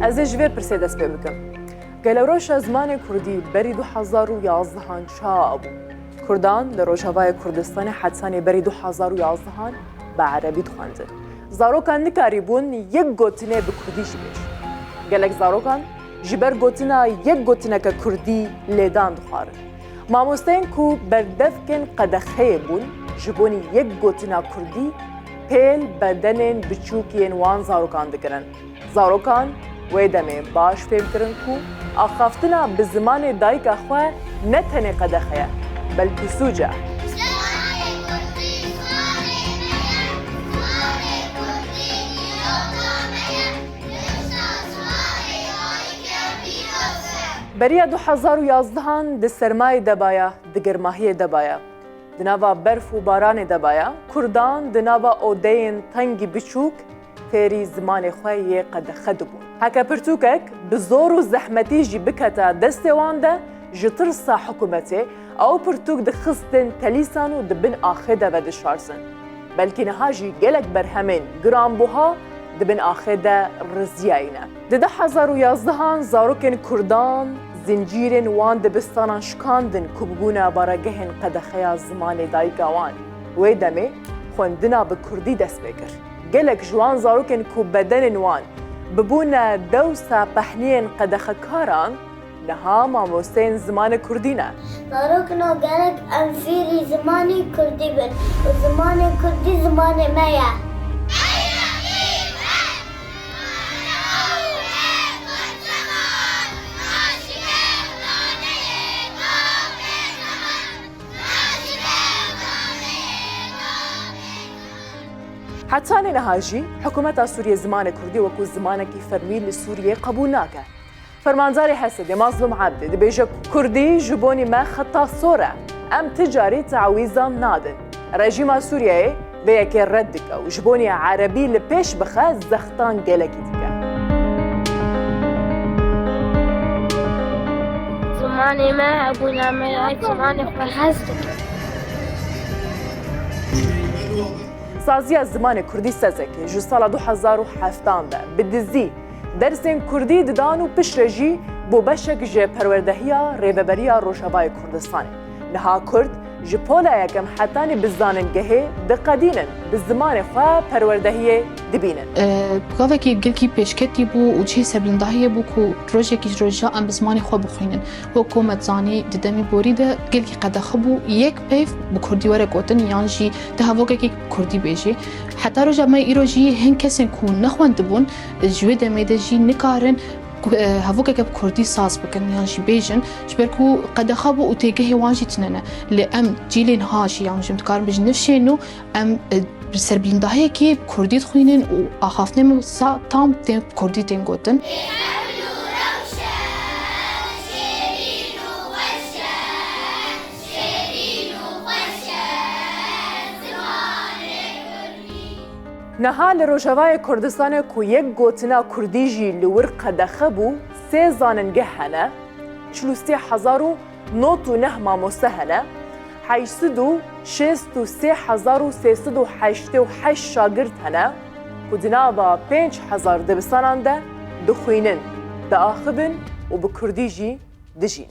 از جویر پرسه دست پی بکم. گلوروش زمان کردی بری 2011 چا ابو. کردان در روجهوای کردستان حدسانی بری 2011 به عربی دخوانده. زاروکان نکاری بون یک گوتنه به کردی جبیش. گلک زاروکان جبر گوتنه یک گوتنه که کردی لیدان دخواره. ماموستین کو بردفکن قدخه بون جبونی یک گوتنه کردی پیل بدنین بچوکین وان زاروکان دکرن. زاروکان ویدمه باش فهم کرن کو آخافتنا به زمان دایک اخوه نه تنه قدخه بلکه سوجه. بریا 2011 د سرمای دبایا د گرماهی دبایا د ناوا برف و باران دبایا کردان د ناوا اودین تنگی بچوک فێری زمانی خۆی قەدەخە دەبوون. هەکە پرتووکێک bi زۆر و زەحمەتی jî bikete destê wan de ji tirsa hikûmetê ew pirtûk dixistin telîsan û dibin axê de ve dişarsin. Belkî niha jî gelek berhemên giranbûha dibin axê de riziyayî ne. Di 2011 zarokên Kurdan zincîrên wan dibistanan şikandin ku bibûne baragehên qedexeya zimanê dayika wan. Wê demê xwendina bi Kurdî dest pê kir. gelek جوان زاروکن کو بدن وان ببونه دوسا پهنین قدخکاران نها ماموستین زمان کردینه. زاروکنا gelek انفیری زمانی کردی بن و زمان کردی زمان میا. حتى نهاجي حكومة سوريا زمان كردي وكو زمانك فرمي لسوريا قبولناك. فرمانزاري حسد مظلوم عبد دبيجا كردي جبوني ما خطا صورة ام تجاري تعويزان نادن. رجيم سوريا بيك ردك او جبوني عربي لبيش بخاز زختان جلكي ديكا. زماني ما ابونا ما زماني خزدك. سازیا زمان کردی سازکی جو سال 2017 ده بدزی درسین کردی ددان و پشرجی بو بشک ج پروردهیا ریببریا روشابای کردستان نها کرد ج پولا یکم حتانی بزاننگه دقدینن بزمان خوا پروردهیه دبینن بقاوه که گلکی پیشکتی بو و چه سبلندهیه بو که روژه که روژه ام بزمان خوا بخوینن حکومت زانی ددمی بوریده گلکی قدخه بو یک پیف بو کردی وره گوتن یانجی ده هواگه که کردی بیجی حتی روژه ما ایروژی هن کسین که نخوانده بون جوی دمیده جی نکارن هفوكا كاب كردي ساس بكن يعني شي بيجن شبركو قد خابو وتيجي وانجي تننا لأم جيلين هاشي يعني جمت كارم بيجن نفسي إنه أم بسربلندهاي كي كردي تخوينن وأخافنا من سا تام تين كردي تين قطن نها لروجوای کردستان کو یک گوتنا کردی جی لور قدخه بو سه زاننگه هنه 439 ماموسه هنه 863,388 شاگرد هنه کو دنابا 5,000 دبستانان ده دخوینن ده آخبن و به کردی جی دجین